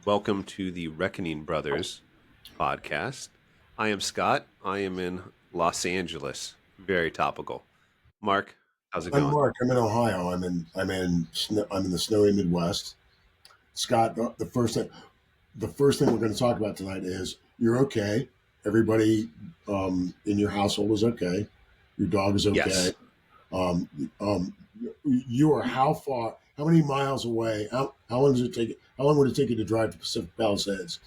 Welcome to the Reckoning Brothers podcast. I am Scott. I am in Los Angeles. Very topical. Mark, how's it I'm going? Mark. I'm in Ohio. I'm in the snowy Midwest. Scott, the first thing we're going to talk about tonight is you're okay. Everybody in your household is okay. Your dog is okay. Yes, Um, um, you are how far? How many miles away? How long does it take? How long would it take you to drive to Pacific Palisades?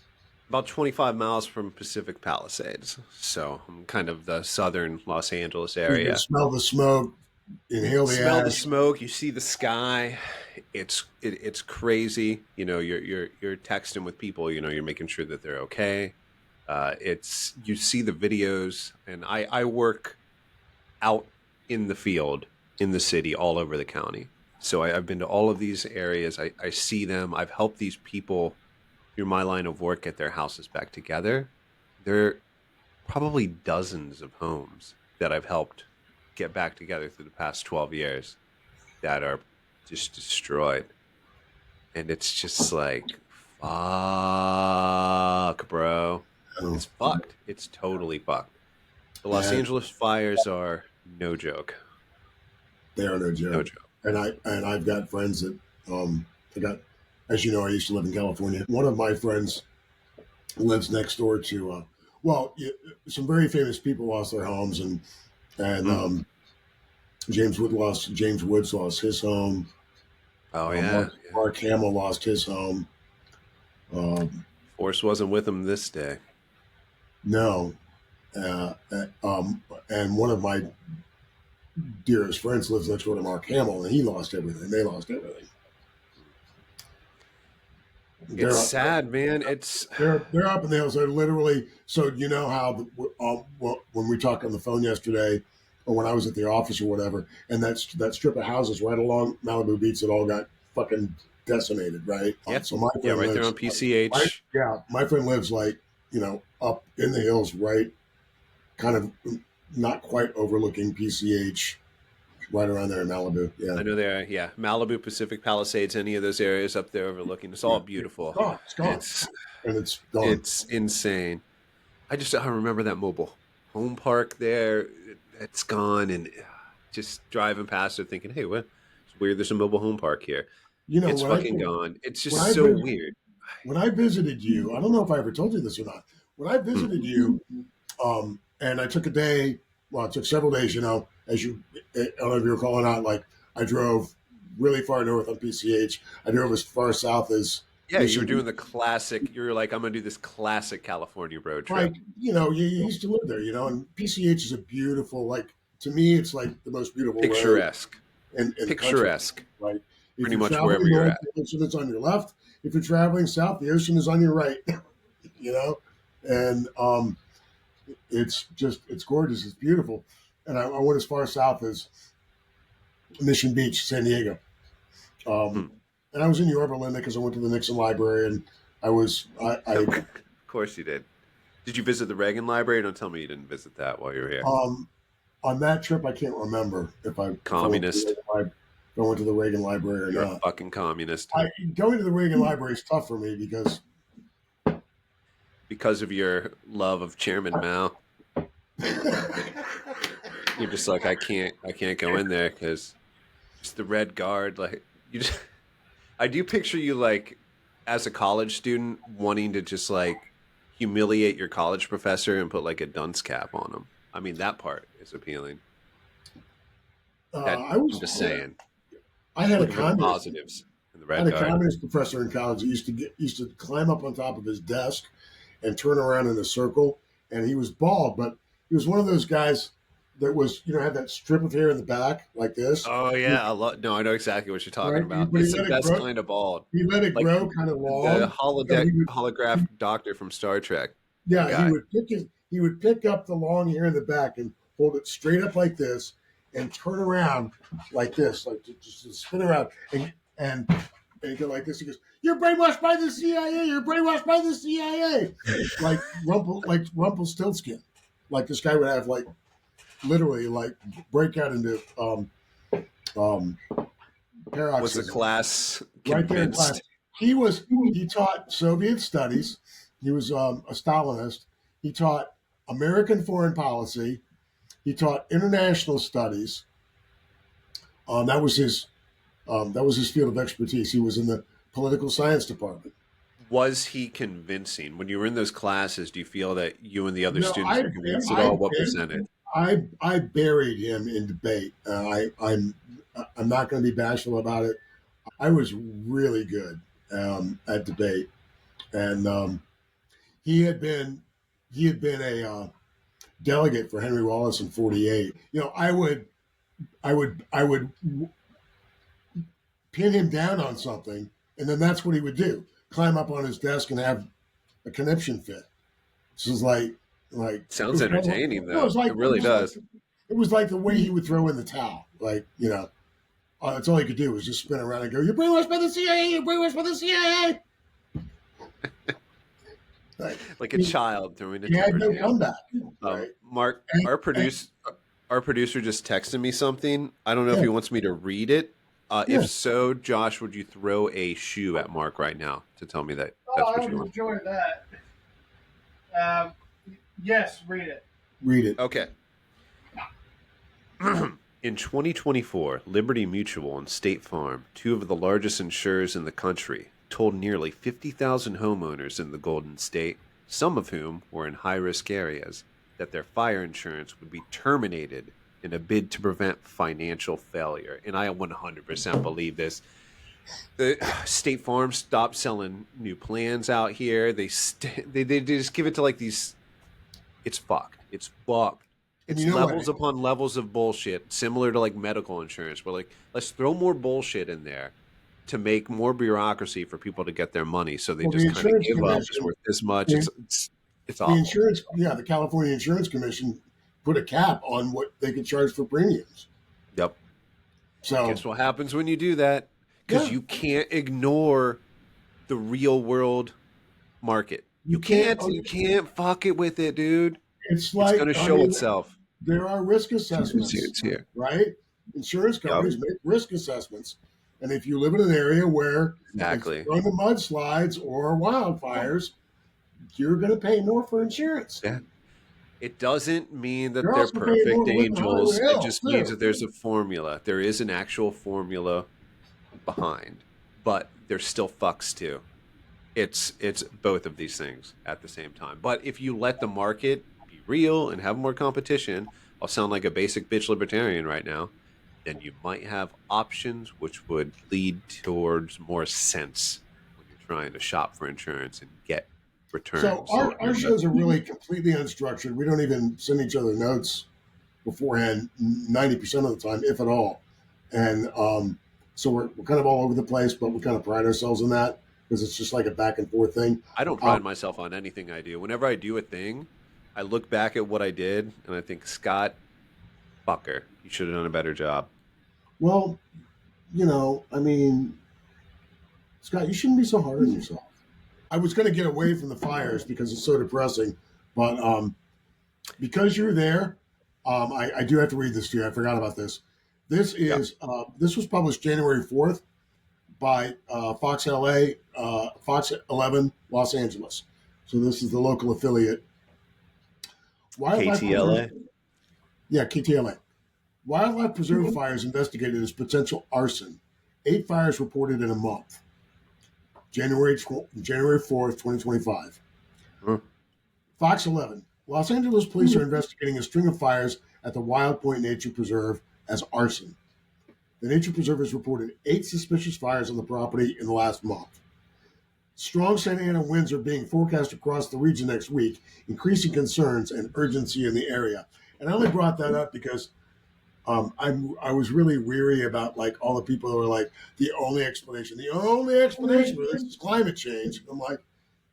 about 25 miles from Pacific Palisades. So I'm kind of the southern Los Angeles You can area. smell the smoke, inhale the Smell the ash. smoke. You see the sky. It's crazy. You're texting with people. You're making sure that they're okay. It's you see the videos, and I work out in the field in the city all over the county. So I've been to all of these areas. I see them. I've helped these people through my line of work get their houses back together. There are probably dozens of homes that I've helped get back together through the past 12 years that are just destroyed. And it's just like, fuck, bro. Oh, It's fucked. It's totally fucked. The Los yeah, Angeles fires are no joke. they are no No joke. joke. And I've got friends that I got. As you know, I used to live in California. One of my friends lives next door to some very famous people lost their homes, and Mm. James Woods lost his home. Oh Mark yeah, yeah. Mark Hamill lost his home. Um, Force wasn't with him this day. no, uh, uh, um, and one of my dearest friends lives next door to Mark Hamill, and he lost everything. They lost everything. It's They're sad, man. It's they're up in the hills. They're literally so you know how when we talked on the phone yesterday, or when I was at the office or whatever, and that strip of houses right along Malibu Beach that all got fucking decimated, right? yeah, So my yeah, friend right there lives, on right? PCH. Yeah, my friend lives like up in the hills, right? Kind of not quite overlooking PCH, right around there in Malibu. Yeah, I know there. Yeah, Malibu, Pacific Palisades, any of those areas up there overlooking. It's yeah, all it's beautiful. gone. It's gone, It's and it's gone. it's insane. I remember that mobile home park there. It's gone, and just driving past it, thinking, "Hey, what? It's weird. There's a mobile home park here. You know It's fucking gone. It's when just I so visited weird." when I visited you, I don't know if I ever told you this or not. When I Mm. visited you, and I took a day, well, it took several days, as I don't know if you were calling out, like I drove really far north on PCH. I drove as far south as Yeah, you were Mission doing Beach. the classic. You were like, I'm gonna do this classic California road Like, trip. you used to live there, and PCH is a beautiful, like, to me, it's like the most beautiful road Picturesque, in the country, picturesque. right? If Pretty you're much traveling wherever you're north, at. the ocean is on your left. If you're traveling south, the ocean is on your right, you know? And it's gorgeous. It's beautiful. And I went as far south as Mission Beach, San Diego. Um, Hmm. and I was in Yorba Linda because I went to the Nixon Library, and I Of course you did. Did you visit the Reagan Library? Don't tell me you didn't visit that while you were here. on that trip I can't remember if I went to the Communist. Reagan Library, if I went to the Reagan Library or You're a not. fucking communist Going to the Reagan Library is tough for me because because of your love of Chairman Mao. You're just like, I can't go in there because just the red guard. Like you just, I do picture you like as a college student wanting to just like humiliate your college professor and put like a dunce cap on him. I mean, that part is appealing. That I was I'm just saying, I had a looking for the communist positives in the I red had a guard. communist professor in college that used to climb up on top of his desk and turn around in a circle. And he was bald, but he was one of those guys that was had that strip of hair in the back like this, Oh yeah, I love. No, I know exactly what you're talking right? about. But he It's the let it best grow. kind of bald, He let it like grow kind of the long. So he would, holograph doctor from Star Trek. That yeah, guy. he would pick up the long hair in the back and hold it straight up like this, and turn around like this, like just to spin around and and he go like this. He goes, "You're brainwashed by the CIA. You're brainwashed by the CIA." Like Rumpelstiltskin. Like this guy would have like literally like break out into um, Was the paroxysm class right there in class. convinced? he taught Soviet studies. He was a Stalinist. He taught American foreign policy. He taught international studies. That was his field of expertise. He was in the political science department. Was he convincing when you were in those classes? Do you feel that you and the other No, students were convinced at all? What percentage? I buried him in debate. I'm not going to be bashful about it. I was really good at debate, and he had been a delegate for Henry Wallace in '48. I would pin him down on something, and then that's what he would do: climb up on his desk and have a conniption fit. This is like it Sounds was kind of entertaining, no, though. It really does. it was like the way he would throw in the towel. That's all he could do was just spin around and go, "You're brainwashed by the CIA. You're brainwashed by the CIA." Like Like a child throwing a he had temper no tantrum. comeback, right? Mark, And, and our producer just texted me something. I don't know if yeah, he wants me to read it. If yeah. so, Josh, would you throw a shoe at Mark right now to tell me that Oh, that's I what would you want? enjoy that. Um, yes, read it. Read it. Okay. In 2024, Liberty Mutual and State Farm, two of the largest insurers in the country, told nearly 50,000 homeowners in the Golden State, some of whom were in high risk areas, that their fire insurance would be terminated in a bid to prevent financial failure. And I 100% believe this. The State Farm stopped selling new plans out here. They just give it to like these. It's fucked. It's fucked. And It's you know what? levels upon levels of bullshit, similar to like medical insurance. We're like, let's throw more bullshit in there to make more bureaucracy for people to get their money. So they Well, the just kind of insurance give up. It's commission, worth this much. the, It's the awful. insurance, yeah, the California Insurance Commission put a cap on what they could charge for premiums. Yep. So Guess what happens when you do that? Because yeah, you can't ignore the real world market. you can't. You can't fuck it with it, dude. It's It's like gonna I show mean, itself. there are risk It's assessments, here. right? Insurance Yep. companies make risk assessments. And if you live in an area where it's Exactly. prone to mudslides or wildfires, you're going to pay more for insurance. Yeah. It doesn't mean that You're they're also paying more perfect to live in angels. Hollywood It Hills, just means too. that there's a formula. There is an actual formula behind, but there's still fucks too. It's both of these things at the same time. But if you let the market be real and have more competition, I'll sound like a basic bitch libertarian right now, then you might have options which would lead towards more sense when you're trying to shop for insurance and get So returns on your our shows are investment. really completely unstructured. We don't even send each other notes beforehand 90% of the time, if at all. And so we're kind of all over the place, but we kind of pride ourselves in that because it's just like a back and forth thing. I don't Um, pride myself on anything I do. Whenever I do a thing, I look back at what I did and I think, Scott, fucker, you should have done a better job. well, I mean, Scott, you shouldn't be so hard on yourself. I was going to get away from the fires because it's so depressing, but because you're there, I do have to read this to you. I forgot about this. Yeah. This was published January 4th by Fox LA, Fox 11 Los Angeles. So this is the local affiliate. Wildlife Preserve, KTLA. yeah, KTLA. Wildlife Preserve fires investigated as potential arson. 8 fires reported in a month. January 4th, 2025. Huh. Fox 11. Los Angeles police are investigating a string of fires at the Wild Point Nature Preserve as arson. The nature preserve has reported 8 suspicious fires on the property in the last month. Strong Santa Ana winds are being forecast across the region next week, increasing concerns and urgency in the area. And I only brought that up because I was really weary about like all the people who were like the only explanation for this is climate change. I'm like,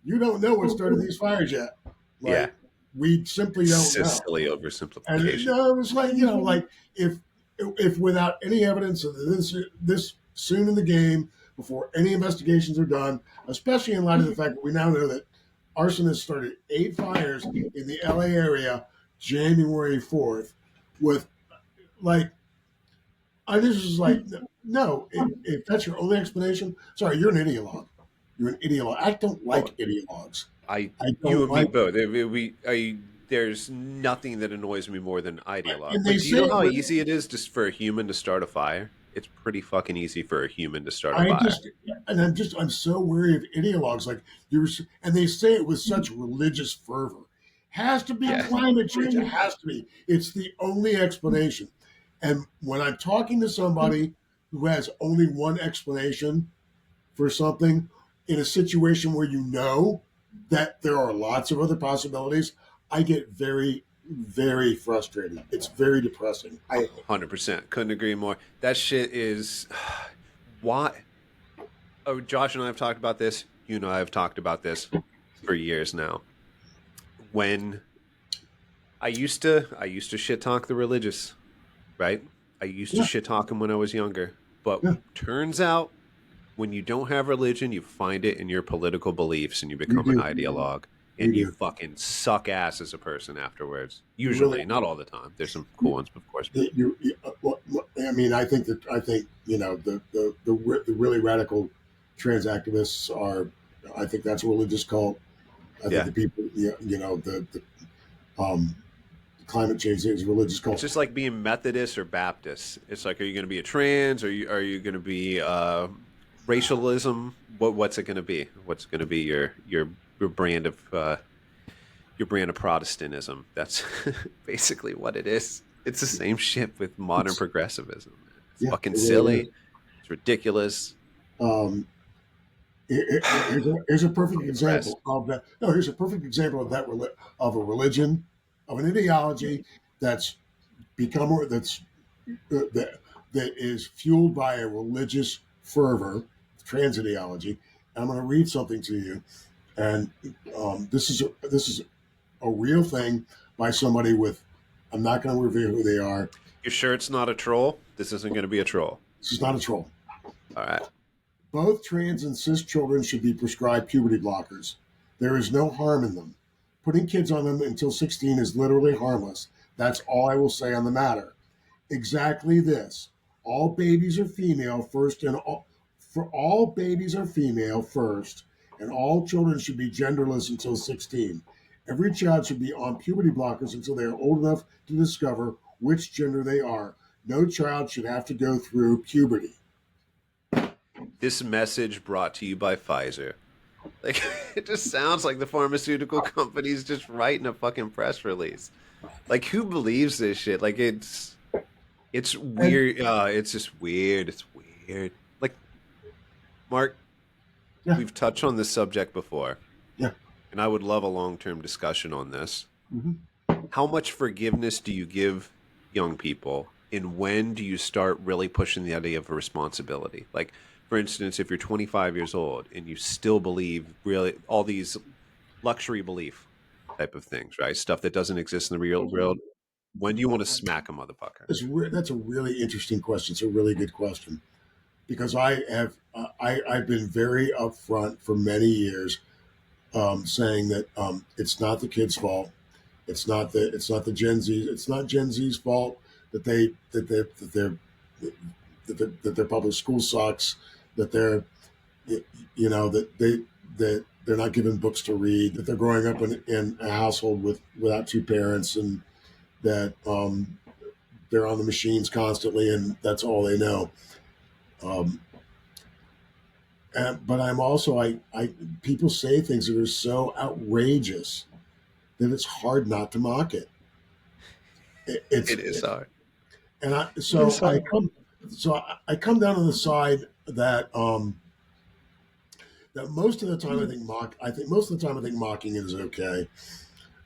you don't know what started these fires yet. Yeah. Like, we simply don't know. Silly And oversimplification. no, it was like like if without any evidence of this soon in the game, before any investigations are done, especially in light of the fact that we now know that arsonists started 8 fires in the LA area January 4th, with like I just was like, no, if that's your only explanation, sorry, you're an ideologue. You're an ideologue. I don't Well, like ideologues. I, I you don't and me like, both. There's nothing that annoys me more than ideologue. and they Like, do you say know it how with, easy it is just for a human to start a fire? It's pretty fucking easy for a human to start a I fire. just, and I'm so weary of ideologues. Like and they say it with such religious fervor. Has to be Yeah, climate change. It has to be. It's the only explanation. And when I'm talking to somebody who has only one explanation for something in a situation where you know that there are lots of other possibilities, I get very, very frustrated. It's very depressing. 100%. Couldn't agree more. That shit is why. Oh, Josh and I have talked about this. You and I have talked about this for years now. When I used to shit talk the religious, right? I used to Yeah, shit talk them when I was younger. But yeah, turns out when you don't have religion, you find it in your political beliefs and you you become an do. ideologue You and you do. fucking suck ass as a person afterwards. You really, Usually, not all the time. There's some cool ones, of course. I mean, I think the really radical trans activists are. I think that's a religious cult. I think Yeah. the people, the um, climate change is a religious It's cult. just like being Methodist or Baptist. It's like, are you going to be a trans? Are you going to be racialism? What's it going to be? What's going to be your brand of Protestantism? That's basically what it is. It's the same shit with modern It's progressivism. Man. It's Yeah, fucking it really silly. is. It's ridiculous. Um, here's a perfect Progress. example of that. No, here's a perfect example of of a religion, of an ideology that's become that's that that is fueled by a religious fervor, trans ideology. And I'm going to read something to you, and this is a real thing by somebody with. I'm not going to reveal who they are. You sure it's not a troll? This isn't going to be a troll. This is not a troll. All right. Both trans and cis children should be prescribed puberty blockers. There is no harm in them. Putting kids on them until 16 is literally harmless. That's all I will say on the matter. Exactly this. All babies are female first and all, for all babies are female first, and all children should be genderless until 16. Every child should be on puberty blockers until they are old enough to discover which gender they are. No child should have to go through puberty. This message brought to you by Pfizer. Like, it just sounds like the pharmaceutical company's just writing a fucking press release. Like, who believes this shit? Like, it's And weird. It's just weird. It's weird. Like, Mark, yeah, we've touched on this subject before, yeah. and I would love a long-term discussion on this. Mhm. How much forgiveness do you give young people, and when do you start really pushing the idea of a responsibility? Like, for instance, if you're 25 years old and you still believe really all these luxury belief type of things, right? Stuff that doesn't exist in the real world. When do you want to smack a motherfucker? That's a really interesting question. It's a really good question because I've been very upfront for many years, saying that it's not the kids' fault. It's not the Gen Z. It's not Gen Z's fault that that their public school sucks. That they're that they're not given books to read. That they're growing up in a household without two parents, and that they're on the machines constantly, and that's all they know. Um, but I'm also I people say things that are so outrageous that it's hard not to mock it. It is hard. And It is hard. I come down on the side that that most of the time I think most of the time I think mocking is okay.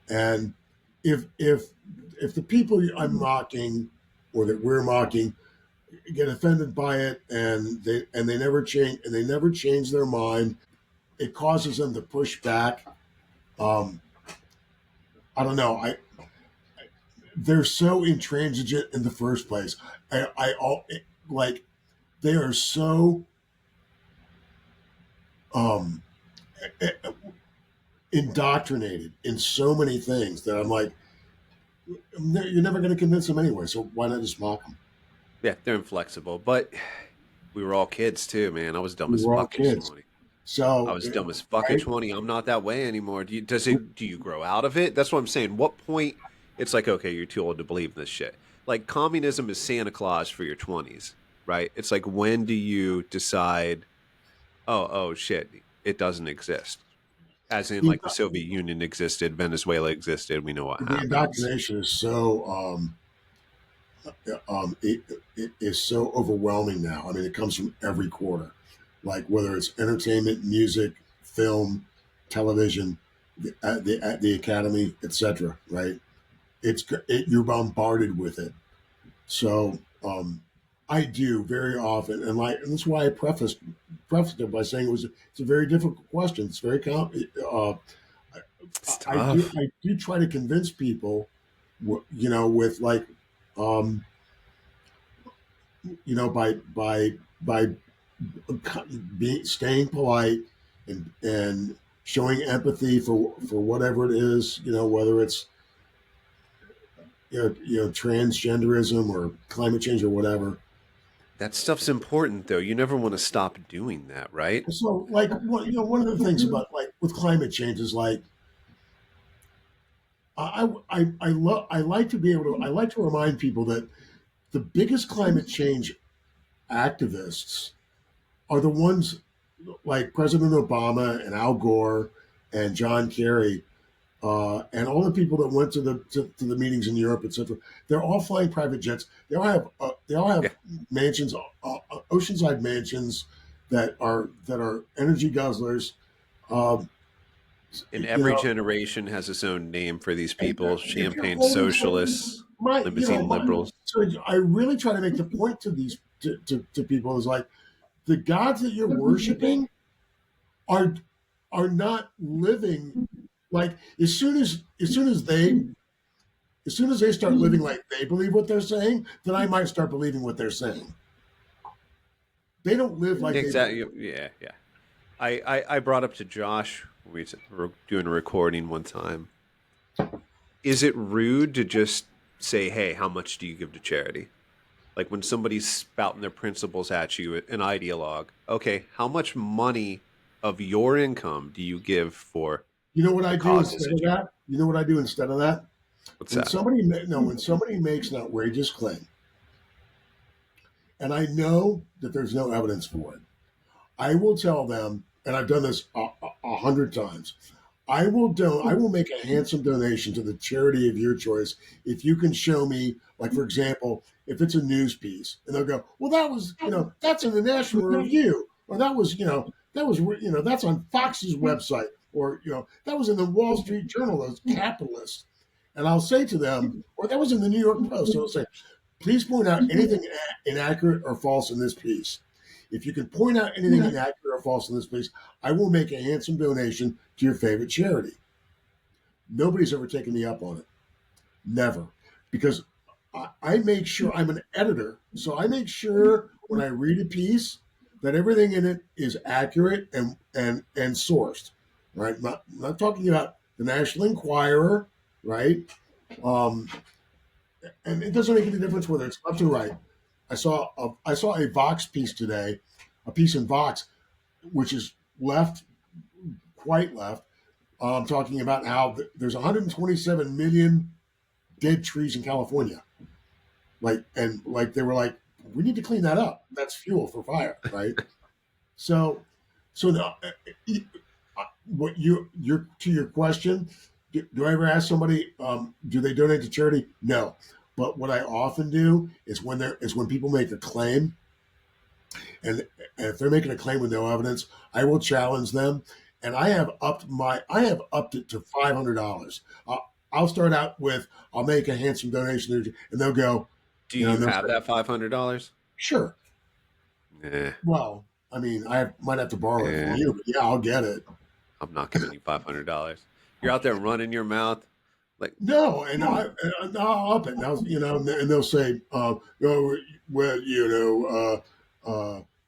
And if if if the people I'm mocking or that we're mocking get offended by it and they never change their mind, it causes them to push back. Um, I don't know. They're so intransigent in the first place. I all like they are so um, indoctrinated in so many things that I'm like, you're never going to convince them anyway. So why not just mock them? Yeah, they're inflexible, but we were all kids too, man. I was dumb We as were all fuck kids. recently. I So, was dumb as fuck at right? 20. I'm not that way anymore. Do you grow out of it? That's what I'm saying. What point it's like, okay, you're too old to believe this shit. Like communism is Santa Claus for your 20s, right? It's like when do you decide, oh shit, it doesn't exist. As in The, like the Soviet Union existed, Venezuela existed, we know what the happens. indoctrination is so it is so overwhelming now. I mean, it comes from every quarter, like whether it's entertainment, music, film, television, the academy, etc. Right? You're bombarded with it. So I do very often, and that's why I prefaced it by saying it's a very difficult question. It's very It's I tough. do try to convince people, with like, um, by staying polite and showing empathy for whatever it is, whether it's transgenderism or climate change or whatever. That stuff's important though. You never want to stop doing that, right? So, like, one of the things about, like, with climate change is like, I like to be able to I like to remind people that the biggest climate change activists are the ones like President Obama and Al Gore and John Kerry, and all the people that went to the meetings in Europe, etc. They're all flying private jets. They all have Yeah. mansions, oceanside mansions that are energy guzzlers. Um, And you every know, generation has its own name for these and people: if you're champagne holding something, socialists, my you know limousine my liberals. so I really try to make the point to these to people is like, the gods that you're worshiping are not living. Like, as soon as they start living like they believe what they're saying, then I might start believing what they're saying. They don't live like they believe. Exactly. Yeah, yeah. I brought up to Josh when we were doing a recording one time. Is it rude to just say, "Hey, how much do you give to charity?" Like when somebody's spouting their principles at you, an ideologue. Okay, how much money of your income do you give for You know what the I do causes instead that of you? that? You know what I do instead of that? What's When that? somebody no, when somebody makes an outrageous claim, and I know that there's no evidence for it, I will tell them, and I've done this 100 times. I will make a handsome donation to the charity of your choice if you can show me, like, for example, if it's a news piece, and they'll go, well, that's in the National Review, or that's on Fox's website, or that was in the Wall Street Journal, those capitalists. And I'll say to them, or that was in the New York Post. So I'll say, please point out anything inaccurate or false in this piece. If you can point out anything inaccurate or false in this piece, I will make a handsome donation to your favorite charity. Nobody's ever taken me up on it. Never. Because I make sure, I'm an editor. So I make sure when I read a piece that everything in it is accurate and sourced. Right? Not talking about the National Enquirer, right? Um, and it doesn't make any difference whether it's left or right. I saw a Vox piece today, a piece in Vox, which is left, quite left, talking about how there's 127 million dead trees in California. Like they were like, we need to clean that up. That's fuel for fire, right? So, so the, what you're to your question, do I ever ask somebody, do they donate to charity? No. But what I often do is when people make a claim, and if they're making a claim with no evidence, I will challenge them, and I have upped it to $500. I'll start out with, I'll make a handsome donation, and they'll go, Do and you they'll have say, that $500? sure. Nah, Well, I mean, might have to borrow it from nah. you, but yeah, I'll get it. I'm not giving you $500. You're out there running your mouth like, No, and I'll up it. Now, and they'll say, oh, well,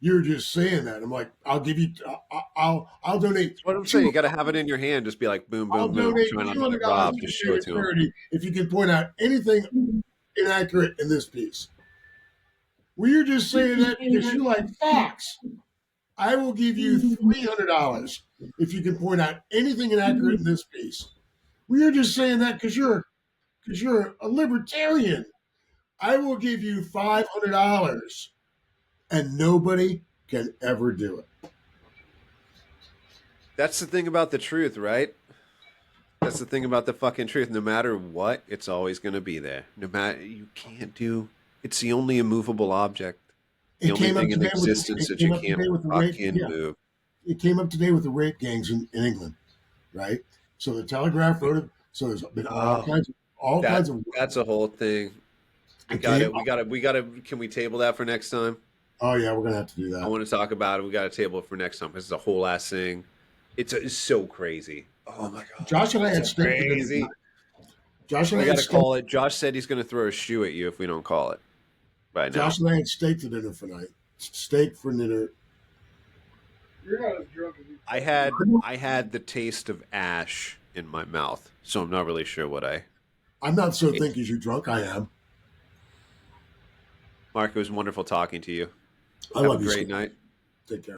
you're just saying that. I'm like, I'll give you, I'll donate that's what I'm saying. two, You got to have it in your hand. Just be like, boom, I'll boom, boom. donate Try not two to hundred get dollars robbed. to Just your show it favorite to them. charity if you can point out anything inaccurate in this piece. Well, you're just saying that because you like Fox. I will give you $300 if you can point out anything inaccurate in this piece. Well, you're just saying that because you're a libertarian. I will give you $500, and nobody can ever do it. That's the thing about the truth, right? That's the thing about the fucking truth. No matter what, it's always going to be there. No matter, you can't do. It's the only immovable object. The It only came up thing in today with existence it that came you up can't today with the rape. fucking Yeah, move. it came up today with the rape gangs in England, right? So the Telegraph wrote it. So there's been Oh, all kinds of. that's a whole thing. We It got came. it. We got to. Can we table that for next time? Oh yeah, we're gonna have to do I that. want to talk about it. We got to table it for next time because it's a whole ass thing. It's so crazy. Oh my god, Josh and I it's had so steak for dinner tonight. crazy. Josh and I We had got to steak. call it. Josh said he's going to throw a shoe at you if we don't call it right now. Josh and I had steak for dinner tonight. Steak for dinner. You're not as drunk as you. I had the taste of ash in my mouth, so I'm not really sure what I. I'm not so think as you drunk. I am. Mark, it was wonderful talking to you. I Have a love you. great So night. take care.